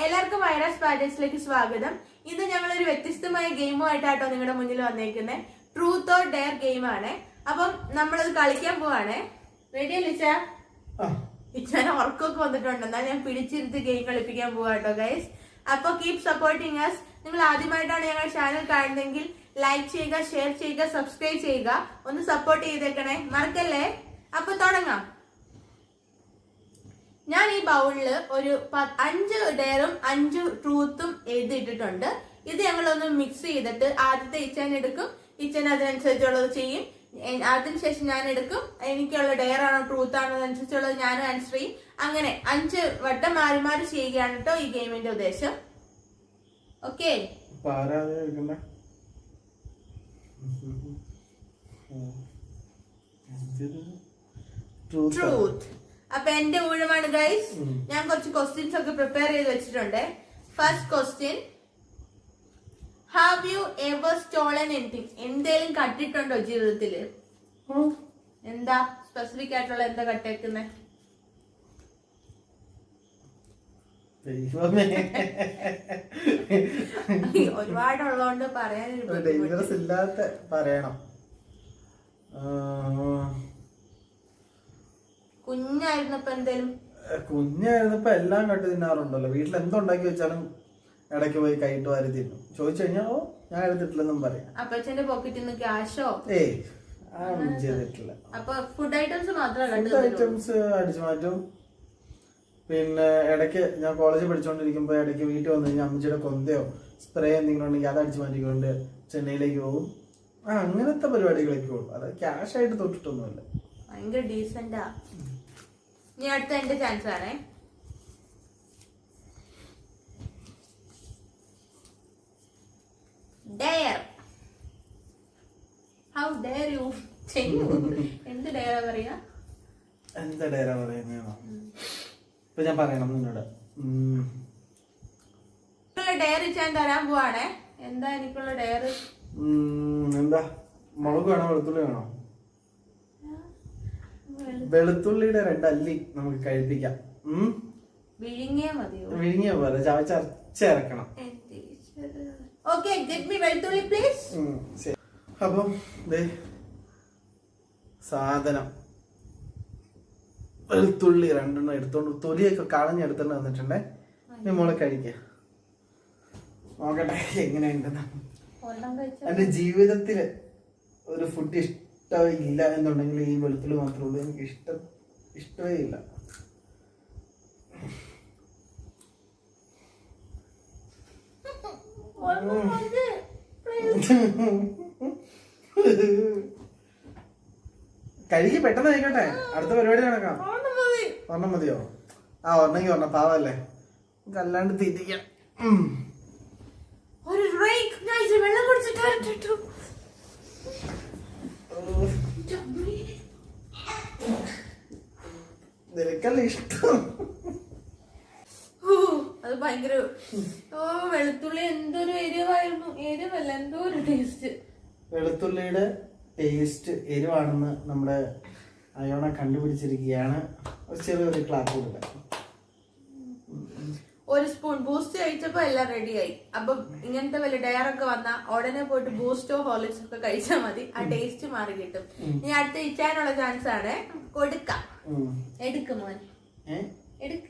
എല്ലാവർക്കും വൈറസ് പാരഡൈസിലേക്ക് സ്വാഗതം. ഇന്ന് ഞങ്ങളൊരു വ്യത്യസ്തമായ ഗെയിമുമായിട്ടാട്ടോ നിങ്ങളുടെ മുന്നിൽ വന്നേക്കുന്നത്. ട്രൂത്ത് ഓർ ഡെയർ ഗെയിം ആണ്. അപ്പം നമ്മളത് കളിക്കാൻ പോവാണ്. റെഡി അല്ലേ ഇച്ച? ഇച്ചാനെ ഉറക്കമൊക്കെ വന്നിട്ടുണ്ട്. എന്നാൽ ഞാൻ പിടിച്ചിരുത്തി ഗെയിം കളിപ്പിക്കാൻ പോവാട്ടോ ഗൈസ്. അപ്പൊ കീപ് സപ്പോർട്ടിങ് അസ്. നിങ്ങൾ ആദ്യമായിട്ടാണ് ഞങ്ങളുടെ ചാനൽ കാണുന്നതെങ്കിൽ ലൈക്ക് ചെയ്യുക, ഷെയർ ചെയ്യുക, സബ്സ്ക്രൈബ് ചെയ്യുക. ഒന്ന് സപ്പോർട്ട് ചെയ്തേക്കണേ, മറക്കല്ലേ. അപ്പൊ തുടങ്ങാം. ഞാൻ ഈ ബൗളില് ഒരു 5 ഡെയറും 5 ട്രൂത്തും എഴുതിയിട്ടിട്ടുണ്ട്. ഇത് ഞങ്ങളൊന്ന് മിക്സ് ചെയ്തിട്ട് ആദ്യത്തെ ഇച്ചൻ എടുക്കും, ഇച്ചൻ അതിനനുസരിച്ചുള്ളത് ചെയ്യും. അതിനുശേഷം ഞാൻ എടുക്കും, എനിക്കുള്ള ഡെയർ ആണോ ട്രൂത്ത് ആണോ അതനുസരിച്ചുള്ളത് ഞാനും ആൻസർ ചെയ്യും. അങ്ങനെ 5 വട്ടം മാറി മാറി ചെയ്യുകയാണ് കേട്ടോ ഈ ഗെയിമിന്റെ ഉദ്ദേശം. Okay, truth. അപ്പൊ എന്റെ ഊഴമാണ് ഗൈസ്. ഞാൻ കുറച്ച് ക്വസ്റ്റ്യൻസ് ഒക്കെ പ്രിപ്പയർ ചെയ്ത് വെച്ചിട്ടുണ്ട്. First question, have you ever stolen anything? എന്തേലും കട്ടിട്ടുണ്ടോ ജീവിതത്തില്? എന്താ സ്പെസിഫിക് ആയിട്ടുള്ള എന്താ കട്ടേക്കുന്നേ? ഒരുപാടുള്ളതുകൊണ്ട് പറയണം. കുഞ്ഞായിരുന്നപ്പോ എല്ലാം കട്ട് തിന്നാറുണ്ടല്ലോ. വീട്ടിൽ എന്തുണ്ടാക്കി വെച്ചാലും ഇടയ്ക്ക് പോയി കൈയിട്ട് വാരി തിന്നും. ചോദിച്ചു കഴിഞ്ഞാൽ ഓ ഞാൻ എടുത്തിട്ടില്ലെന്നും പറയാം. അപ്പച്ചന്റെ പോക്കറ്റിൽ നിന്ന് ക്യാഷോ? ഒന്നും ചെയ്തിട്ടില്ല. അപ്പൊ ഫുഡ് ഐറ്റംസ് മാത്രമേ ഐറ്റംസ് അടിച്ചു മാറ്റും. പിന്നെ ഇടയ്ക്ക് ഞാൻ കോളേജിൽ പഠിച്ചുകൊണ്ടിരിക്കുമ്പോ ഇടയ്ക്ക് വീട്ടിൽ വന്നു കഴിഞ്ഞാൽ അമ്മച്ചിയുടെ കൊന്തയോ സ്പ്രേ എന്തെങ്കിലും ഉണ്ടെങ്കിൽ അത് അടിച്ചു മാറ്റിക്കൊണ്ട് ചെന്നൈയിലേക്ക് പോകും. അങ്ങനത്തെ പരിപാടികളൊക്കെ പോകും. അത് ക്യാഷ് ആയിട്ട് തൊട്ടിട്ടൊന്നുമില്ല. ഭയങ്കര ഡീസന്റാ. ഇനി അടുത്ത എന്റെ ചാൻസ് ആണേ. ഡെയർ. How dare you? എന്ത് ഡെയറാ പറയാ? എന്താ ഡെയറാ പറയുന്നോ? ഇപ്പൊ ഞാൻ പറയണം നിന്നോട്. ഡെയർ ഞാൻ തരാൻ പോവാണേ. എന്താ എനിക്കുള്ള ഡെയർ? എന്താ, മുളക് വേണോ വെളുത്തുള്ളി വേണോ? വെളുത്തുള്ളിയുടെ 2 അല്ലി നമുക്ക് കഴിപ്പിക്കാം. വിഴുങ്ങിയാ മതിയോ? വിഴുങ്ങിയാ പോലെ ചവച്ചരക്കണം. ഓക്കേ, ഗെറ്റ് മീ വെളുത്തുള്ളി പ്ലീസ്. ശരി. അപ്പം സാധനം വെളുത്തുള്ളി 2 എടുത്തോണ്ട് തൊലിയൊക്കെ കളഞ്ഞെടുത്തോണ്ട് വന്നിട്ടുണ്ടേ. ഇനി മോളെ കഴിക്ക. നോക്കട്ടെ എങ്ങനെയുണ്ടെന്ന്. എന്റെ ജീവിതത്തില് ഒരു ഫുഡ് ഇഷ്ടമില്ല എന്നുണ്ടെങ്കിൽ ഈ വെളുത്തുള്ളി മാത്രമേ ഉള്ളൂ. എനിക്ക് ഇഷ്ടമേ ഇല്ല. കഴുകി പെട്ടെന്ന് കഴിക്കട്ടെ, അടുത്ത പരിപാടി നടക്കാം. ഒരെണ്ണം മതിയോ? ഒരെണ്ണെങ്കി ഒരെണ്ണം, പാവല്ലേ. അല്ലാണ്ട് തീറ്റിക്കാം. വെള്ളം കുടിച്ചിട്ട് നിനക്കല്ലേ ഇഷ്ടം? അത് ഭയങ്കര വെളുത്തുള്ളി എന്തൊരു എരിവായിരുന്നു. എരിവല്ല, എന്തോ ഒരു ടേസ്റ്റ്. വെളുത്തുള്ളിയുടെ ടേസ്റ്റ് എരിവാണെന്ന് നമ്മുടെ അയോണ കണ്ടുപിടിച്ചിരിക്കുകയാണ്. ചെറിയൊരു ക്ലാപ്പ് കൊടുക്കാം. ഒരു സ്പൂൺ ബൂസ്റ്റ് കഴിച്ചപ്പോ എല്ലാം റെഡിയായി. അപ്പൊ ഇങ്ങനത്തെ വല്ല ഡയറൊക്കെ വന്നാ ഉടനെ പോയിട്ട് ബൂസ്റ്റോ ഹോർലിക്സ് ഒക്കെ കഴിച്ചാൽ മതി. ആ ടേസ്റ്റ് മാറി കിട്ടും. ഇനി അടുത്ത ഇച്ചാനുള്ള ചാൻസ് ആണ്. കൊടുക്കാം. എടുക്കും മോൻ, എടുക്ക.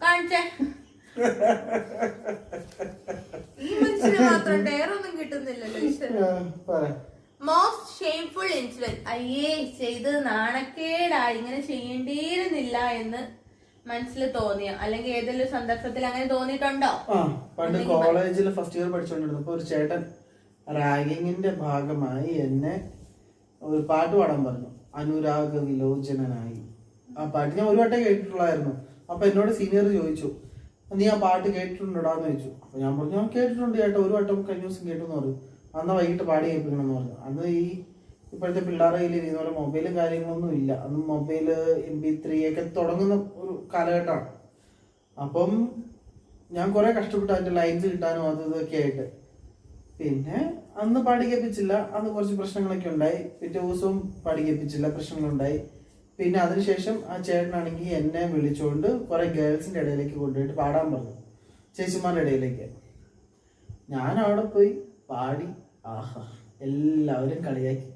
കാണിച്ചേ. ഈ മനുഷ്യന് മാത്രം ഡയർ ഒന്നും കിട്ടുന്നില്ലല്ലോ. Most shameful incident. അയ്യേ, ചെയ്തത് നാണക്കേടായി, ഇങ്ങനെ ചെയ്യേണ്ടിയിരുന്നില്ല എന്ന് മനസ്സിൽ തോന്നിയോ? അല്ലെങ്കിൽ ഏതെങ്കിലും സന്ദർഭത്തിൽ അങ്ങനെ തോന്നിയിട്ടുണ്ടോ? പണ്ട് കോളേജിൽ ഫസ്റ്റ് ഇയർ പഠിച്ചുകൊണ്ടിരുന്നപ്പോ ഒരു ചേട്ടൻ റാഗിങ്ങിന്റെ ഭാഗമായി എന്നെ ഒരു പാട്ട് പാടാൻ പറഞ്ഞു. അനുരാഗ വിലോചനായി. ആ പാട്ട് ഞാൻ ഒരു വട്ടം കേട്ടിട്ടുള്ളായിരുന്നു. അപ്പൊ എന്നോട് സീനിയർ ചോദിച്ചു, നീ ആ പാട്ട് കേട്ടിട്ടുണ്ടോടാന്ന് ചോദിച്ചു. അപ്പൊ ഞാൻ പറഞ്ഞു ഞാൻ കേട്ടിട്ടുണ്ട് ചേട്ടാ, ഒരു വട്ടം കഴിഞ്ഞ ദിവസം കേട്ടെന്ന് പറഞ്ഞു. അന്ന് വൈകിട്ട് പാടി കേൾപ്പിക്കണമെന്ന് പറഞ്ഞു. അന്ന് ഈ ഇപ്പോഴത്തെ പിള്ളേരുടെ കയ്യിൽ ഇരിക്കുന്ന പോലെ മൊബൈലും കാര്യങ്ങളൊന്നും ഇല്ല. അന്ന് മൊബൈല് MP3 ഒക്കെ തുടങ്ങുന്ന ഒരു കാലഘട്ടമാണ്. അപ്പം ഞാൻ കുറെ കഷ്ടപ്പെട്ടു അതിന്റെ ലൈൻസ് കിട്ടാനും അത് ഇതൊക്കെ ആയിട്ട്. പിന്നെ അന്ന് പാടി കേൾപ്പിച്ചില്ല. അന്ന് കുറച്ച് പ്രശ്നങ്ങളൊക്കെ ഉണ്ടായി. പിറ്റേ ദിവസവും പാടി കേൾപ്പിച്ചില്ല, പ്രശ്നങ്ങളുണ്ടായി. പിന്നെ അതിനുശേഷം ആ ചേട്ടനാണെങ്കിൽ എന്നെ വിളിച്ചുകൊണ്ട് കുറെ ഗേൾസിന്റെ ഇടയിലേക്ക് കൊണ്ടുപോയിട്ട് പാടാൻ പറഞ്ഞു, ചേച്ചിമാരുടെ ഇടയിലേക്ക്. ഞാൻ അവിടെ പോയി പാടി. ആഹാ, എല്ലാവരും കളിയാക്കി.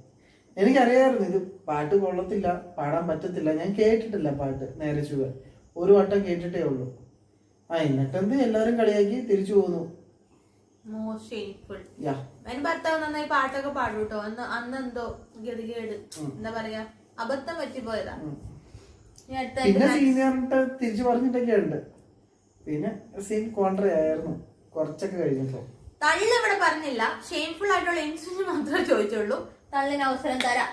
എനിക്കറിയാമായിരുന്നു ഇത് പാട്ട് കൊള്ളത്തില്ല, പാടാൻ പറ്റത്തില്ല. ഞാൻ കേട്ടിട്ടില്ല പാട്ട് നേരെ ചുവ, ഒരു വട്ടം കേട്ടിട്ടേ ഉള്ളൂ. എന്നിട്ടെന്ത് എല്ലാവരും കളിയാക്കി തിരിച്ചു പോന്നു. ഭർത്താവ് നന്നായി പാട്ടൊക്കെ പാടും കേട്ടോ. അന്ന് എന്തോ ഗതികേട്, എന്താ പറയാ, അബദ്ധം പറ്റിപ്പോയതാ. പിന്നെ സീനിയറിട്ട് തിരിച്ചു പറഞ്ഞിട്ടൊക്കെ ഉണ്ട്. പിന്നെ സീൻ കോൺട്ര ആയിരുന്നു കുറച്ചൊക്കെ കഴിഞ്ഞപ്പോ. തള്ളി ഇവിടെ പറഞ്ഞില്ല, ഷെയിംഫുൾ ആയിട്ടുള്ള ഇൻസിഡന്റ് മാത്രമേ ചോദിച്ചുള്ളൂ. തള്ളിന് അവസരം തരാം.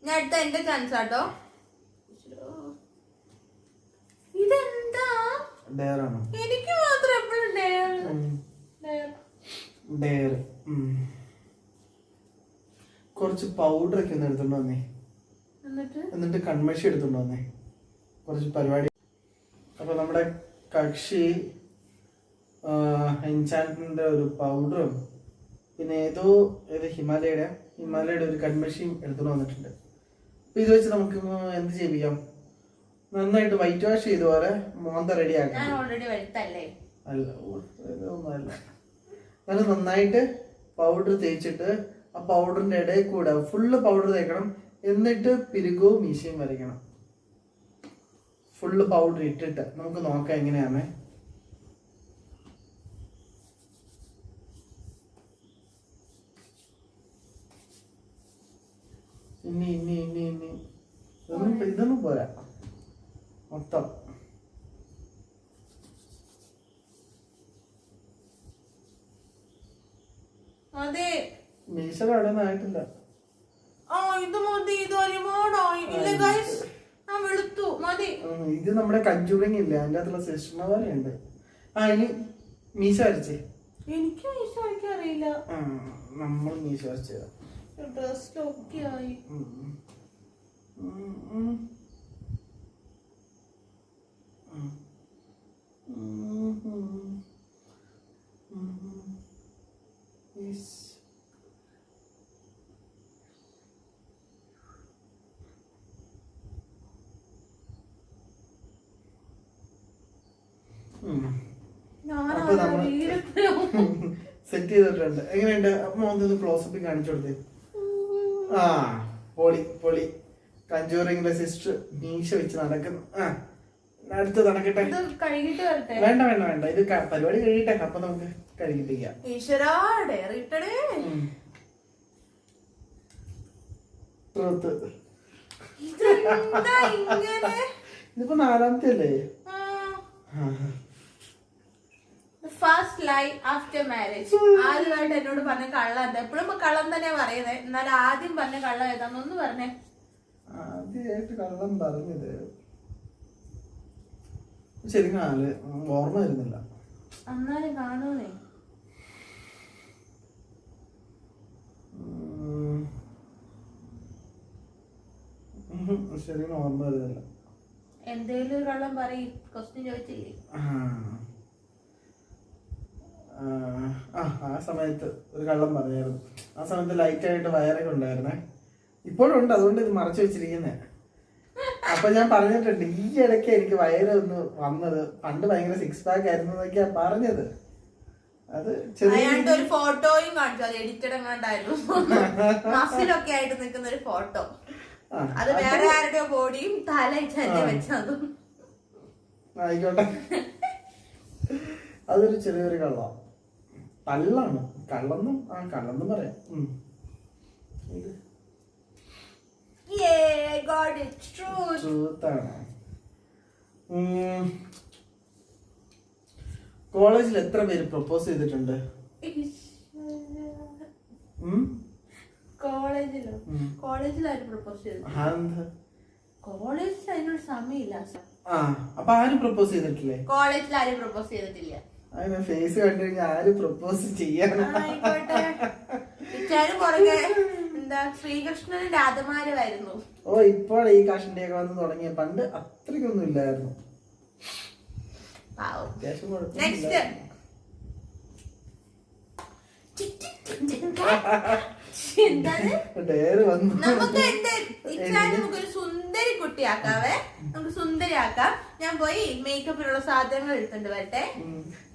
ഞാൻ അടുത്ത എന്റെ ചാൻസ് ആട്ടോ. ഇതെന്താ എനിക്ക് മാത്രം എപ്പോഴും ഡെയർ. കുറച്ച് പൗഡർ ഒക്കെ ഒന്ന് എടുത്തോണ്ട് വന്നേ, എന്നിട്ട് കൺമഷി എടുത്തോണ്ട് വന്നേ, കുറച്ച് പരിപാടി. അപ്പൊ നമ്മുടെ കക്ഷി എൻചാൻറ്റിന്റെ ഒരു പൗഡറും പിന്നെ ഏതോ ഹിമാലയയുടെ ഒരു കൺമഷിയും എടുത്തോണ്ട് വന്നിട്ടുണ്ട്. അപ്പൊ ഇത് വെച്ച് നമുക്ക് എന്ത് ചെയ്യിപ്പിക്കാം? നന്നായിട്ട് വൈറ്റ് വാഷ് ചെയ്ത പോലെ മോന്ത റെഡി ആക്കാം. അല്ല, നല്ല നന്നായിട്ട് പൗഡർ തേച്ചിട്ട് ആ പൗഡറിന്റെ ഇടയിൽ കൂടെ ഫുള്ള് പൗഡർ തേക്കണം. എന്നിട്ട് പിരുകവും മീശയും വരയ്ക്കണം. ഫുള്ള് പൗഡർ ഇട്ടിട്ട് നമുക്ക് നോക്കാം എങ്ങനെയാണേ. ഇനി ഇതൊന്നും പോരാ, മൊത്തം മീശ അവിടെ ആയിട്ടില്ല. ഇത് നമ്മുടെ കഞ്ചൂറിങ് ഇല്ല, അതിന്റെ അകത്തുള്ള സിസ്റ്റർ പോലെ ഉണ്ട്. ഇനി മീശ വരച്ചേ. എനിക്ക് മീശ വരയ്ക്കാൻ അറിയില്ല. നമ്മൾ മീശ വരച്ചതാ. സെറ്റ് ചെയ്തിട്ടുണ്ട്. എങ്ങനെയുണ്ട്? അപ്പൊ ഒന്ന് ക്ലോസപ്പിൽ കാണിച്ചു കൊടുത്തേ. പൊളി. കഞ്ചൂറിങ്ങിലെ സിസ്റ്റർ മീശ വെച്ച് നടക്കുന്നു. അടുത്ത് നടക്കട്ടെ. വേണ്ട, ഇത് പരിപാടി കഴിയട്ടെ, അപ്പൊ നമുക്ക് കഴുകിപ്പിക്കാം. ഇതിപ്പോ 4ാമത്തെ അല്ലേ? ഫസ്റ്റ് ലൈ ആഫ്റ്റർ മാരേജ്. ആദ്യമായിട്ട് എന്നോട് പറഞ്ഞ കള്ളം എന്താ? എപ്പോഴും കള്ളം തന്നെ പറയുന്നത്. എന്നാൽ ആദ്യം പറഞ്ഞ കള്ളം ഏതാന്നൊന്ന് പറഞ്ഞേ. ആദ്യമായിട്ട് കള്ളം പറഞ്ഞത് ശരിക്കും ഓർമ്മ വരുന്നില്ല. അന്നാലും കാണൂന്നേ. ശരിക്കും ഓർമ്മ വരുന്നില്ല. എന്തേലും ഒരു കള്ളം പറയും. ക്വസ്റ്റ്യൻ ചോദിച്ചില്ലേ? ആ സമയത്ത് ഒരു കള്ളം പറഞ്ഞായിരുന്നു. ആ സമയത്ത് ലൈറ്റായിട്ട് വയറൊക്കെ ഉണ്ടായിരുന്നേ. ഇപ്പോഴും ഉണ്ട്, അതുകൊണ്ട് ഇത് മറച്ചു വെച്ചിരിക്കുന്നേ. അപ്പൊ ഞാൻ പറഞ്ഞിട്ടുണ്ട്, ഈ ഇടയ്ക്ക് എനിക്ക് വയറ് ഒന്ന് വന്നത്. പണ്ട് ഭയങ്കര 6 പാക്ക് ആയിരുന്നു എന്നൊക്കെയാ പറഞ്ഞത്. അത് ഒരു ഫോട്ടോയും കാണിച്ചു, അത് എഡിറ്റഡ് എങ്ങാണ്ടായിരുന്നു. മസിലൊക്കെ ആയിട്ട് നിൽക്കുന്ന ഒരു ഫോട്ടോ. അത് വേറെ ആരുടെയോ ബോഡിയും തല വെച്ചതും. ആയിക്കോട്ടെ, അതൊരു ചെറിയൊരു കള്ളം. കള്ളാണ്, കള്ളെന്നും പറയാം. കോളേജിൽ എത്ര പേര് പ്രപ്പോസ് ചെയ്തിട്ടുണ്ട്? കോളേജിൽ ആരും പ്രപ്പോസ് ചെയ്തിട്ടില്ല. കോളേജിൽ അതിനൊരു സമയമില്ല. അപ്പൊ ആരും പ്രപ്പോസ് ചെയ്തിട്ടില്ലേ? കോളേജിൽ ആരും പ്രപ്പോസ് ചെയ്തിട്ടില്ല. അതിന് ഫേസ് കണ്ടു കഴിഞ്ഞാൽ ആരും പ്രപ്പോസ് ചെയ്യാൻ. എന്താ, ശ്രീകൃഷ്ണനും രാധമാരുമായിരുന്നു. ഇപ്പോൾ ഈ കാഷിന്റെ ഒക്കെ വന്ന് തുടങ്ങിയ. പണ്ട് അത്രയ്ക്കൊന്നും ഇല്ലായിരുന്നു. എന്താണ് ഡയറി വന്നു. നമുക്ക് എന്റെ ഇച്ചാനെ നമുക്കൊരു സുന്ദരി കുട്ടിയാക്കാവേ. നമുക്ക് സുന്ദരിയാക്കാം. ഞാൻ പോയി മേക്കപ്പിനുള്ള സാധനങ്ങൾ എടുത്തോണ്ട് വരട്ടെ.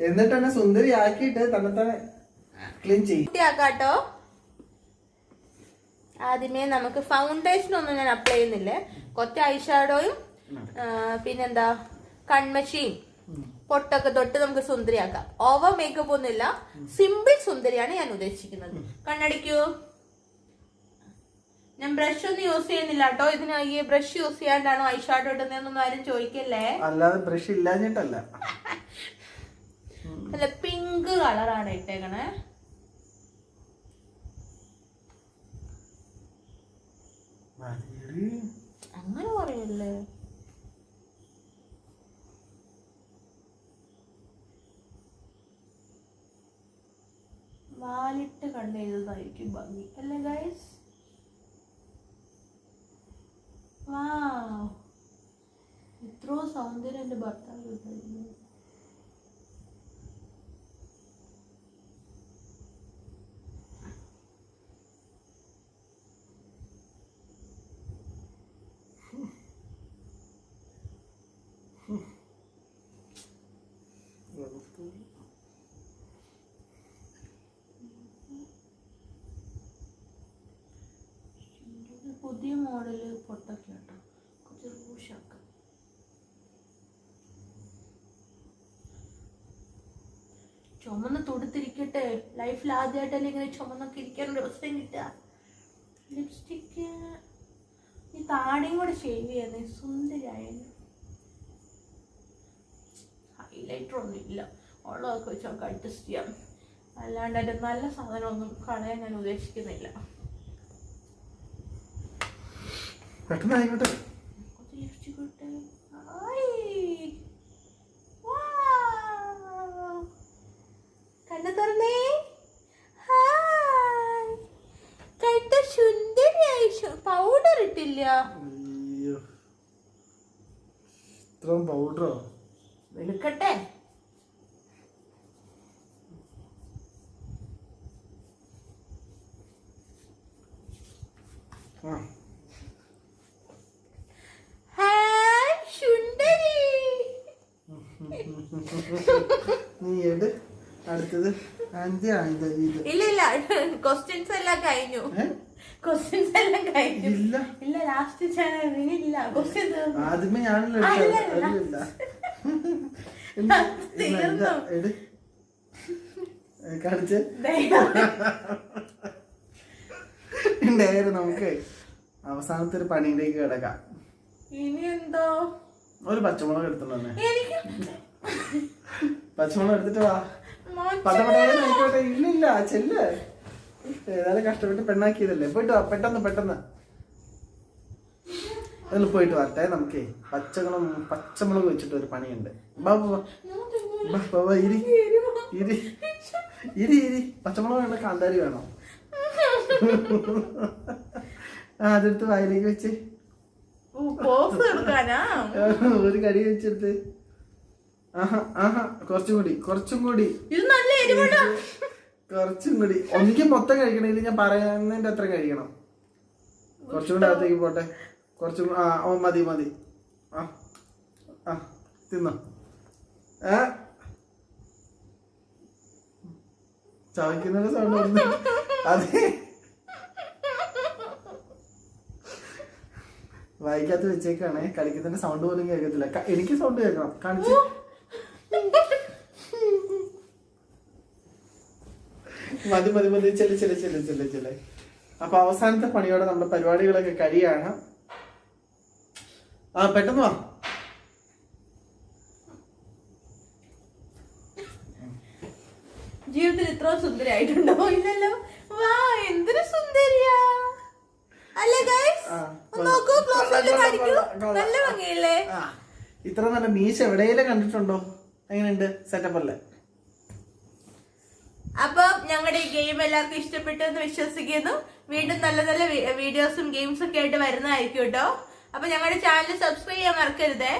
എന്നിട്ട് തന്നെ സുന്ദരി ആക്കിയിട്ട് തന്നെ ക്ലീൻ ചെയ്യും. കുട്ടിയാക്കാട്ടോ. ആദ്യമേ നമുക്ക് ഫൗണ്ടേഷൻ ഒന്നും ഞാൻ അപ്ലൈ ചെയ്യുന്നില്ലേ. കുറച്ച് ഐഷാഡോയും പിന്നെന്താ കൺമഷിയും പൊട്ടൊക്കെ തൊട്ട് നമുക്ക് സുന്ദരിയാക്കാം. ഓവർ മേക്കപ്പ് ഒന്നുമില്ല, സിമ്പിൾ സുന്ദരിയാണ് ഞാൻ ഉദ്ദേശിക്കുന്നത്. കണ്ണടിക്കൂ. ഞാൻ ബ്രഷ് ഒന്നും യൂസ് ചെയ്യുന്നില്ല കേട്ടോ. ഇതിന് ഈ ബ്രഷ് യൂസ് ചെയ്യാണ്ടാണോ ഐഷാഡോ ഇടുന്നതെന്നൊന്നും ആരും ചോദിക്കല്ലേ. അല്ലാതെ ബ്രഷ് ഇല്ലാഞ്ഞിട്ടല്ല. അല്ല, പിങ്ക് കളറാണ് ഇട്ടേക്കണേ. അങ്ങനെ പറയല്ലേ. വാലിട്ട് കണ്ടെഴുതുന്നതായിരിക്കും ഭംഗി അല്ലേ ഗൈസ്? ഇത്രോ സൗന്ദര്യം എന്റെ ഭർത്താവ്. പുതിയ മോഡല് പൊട്ടൊക്കെ കേട്ടോ, കുറച്ച് റൂഷാക്കാം. ചുമന്ന് തുടുത്തിരിക്കട്ടെ. ലൈഫിൽ ആദ്യമായിട്ടല്ലേ ഇങ്ങനെ ചുമന്നൊക്കെ ഇരിക്കാനൊരു അവസരം കിട്ടുക. ലിപ്സ്റ്റിക്ക് ഈ താടിയും കൂടെ ഷേവ് ചെയ്യാൻ സുന്ദരിയായാലും. ഹൈലൈറ്റർ ഒന്നും ഇല്ല, ഉള്ളതൊക്കെ വെച്ച് നമുക്ക് അഡ്ജസ്റ്റ് ചെയ്യാം. അല്ലാണ്ട് അതിൻ്റെ നല്ല സാധനമൊന്നും കളയാൻ ഞാൻ ഉദ്ദേശിക്കുന്നില്ല. പെട്ടെന്നായിക്കോട്ടെ. കണ്ണു തുറന്നേ. കണ്ട സുന്ദരിയായി. പൗഡർ ഇട്ടില്ല. ഇത്രയും പൗഡറോ? വെളുക്കട്ടെ. നീ എടു. അടുത്തത് ഇല്ല, ക്വസ്റ്റ്യൻസ് എല്ലാം കഴിഞ്ഞു. ക്വസ്റ്റ്യൻസ് എല്ലാം കഴിഞ്ഞു. ഇല്ല, ലാസ്റ്റ് ചാനൽ ഇല്ല. ക്വസ്റ്റ്യൻസ് ആദ്യമേ ഞാനല്ലേ കാണിച്ച് ഡയറി. നമുക്ക് അവസാനത്തെ ഒരു പണിയിലേക്ക് കിടക്കാം. ഇനി എന്തോ ഒരു പച്ചമുളക് എടുത്തോണ്ട് പച്ചമുളക് എടുത്തിട്ട് വാ. പതപടയായിക്കോട്ടെ. ഇല്ലില്ല, ചെല്ല്. ഏതായാലും കഷ്ടപ്പെട്ട് പെണ്ണാക്കിയതല്ലേ. പോയിട്ട് വാ, പെട്ടെന്ന് അതിൽ പോയിട്ട് വരട്ടെ. നമുക്കേ പച്ചമുളക് വെച്ചിട്ട് ഒരു പണിയുണ്ട്. ബാബാ ഇരി. പച്ചമുളക് വേണ്ട, കാന്താരി വേണോ? അതെടുത്ത് വായിലേക്ക് വെച്ച് ഒരു കടി വെച്ചെടുത്ത്. കുറച്ചും കൂടി ഒന്നിക്കും മൊത്തം കഴിക്കണമെങ്കിൽ ഞാൻ പറയുന്നതിന്റെ അത്ര കഴിക്കണം. കുറച്ചും കൂടി അകത്തേക്ക് പോട്ടെ. കുറച്ചും മതി. തിന്നോ. ചവയ്ക്കുന്ന സൗണ്ട്. അതെ, വായിക്കാത്ത വെച്ചേക്കാണേ. കളിക്കുന്നതിന്റെ സൗണ്ട് പോലും കേൾക്കത്തില്ല. എനിക്ക് സൗണ്ട് കേൾക്കണം. കാണിച്ച്. മതി. ചെല്ല്. അപ്പൊ അവസാനത്തെ പണിയോടെ നമ്മുടെ പരിപാടികളൊക്കെ കഴിയാണ്. പെട്ടെന്ന് വാ. ജീവിതത്തിൽ ഇത്ര സുന്ദരിയായിട്ടുണ്ടോ? ഇല്ലല്ലോ. വാ, എന്തൊരു സുന്ദരിയാ അല്ലേ ഗൈസ്? നോക്കൂ, ക്ലോസിൽ കാണിക്കൂ. നല്ല ഭംഗിയല്ലേ? ഇത്ര നല്ല മീശ എവിടെയെങ്കിലും കണ്ടിട്ടുണ്ടോ? എങ്ങനെയുണ്ട്? സെറ്റപ്പ് അല്ലേ? അപ്പൊ ഞങ്ങളുടെ ഈ ഗെയിം എല്ലാവർക്കും ഇഷ്ടപ്പെട്ടു എന്ന് വിശ്വസിക്കുന്നു. വീണ്ടും നല്ല നല്ല വീഡിയോസും ഗെയിംസും ഒക്കെ ആയിട്ട് വരുന്നതായിരിക്കും കേട്ടോ. അപ്പൊ ഞങ്ങളുടെ ചാനൽ സബ്സ്ക്രൈബ് ചെയ്യാൻ മറക്കരുതേ.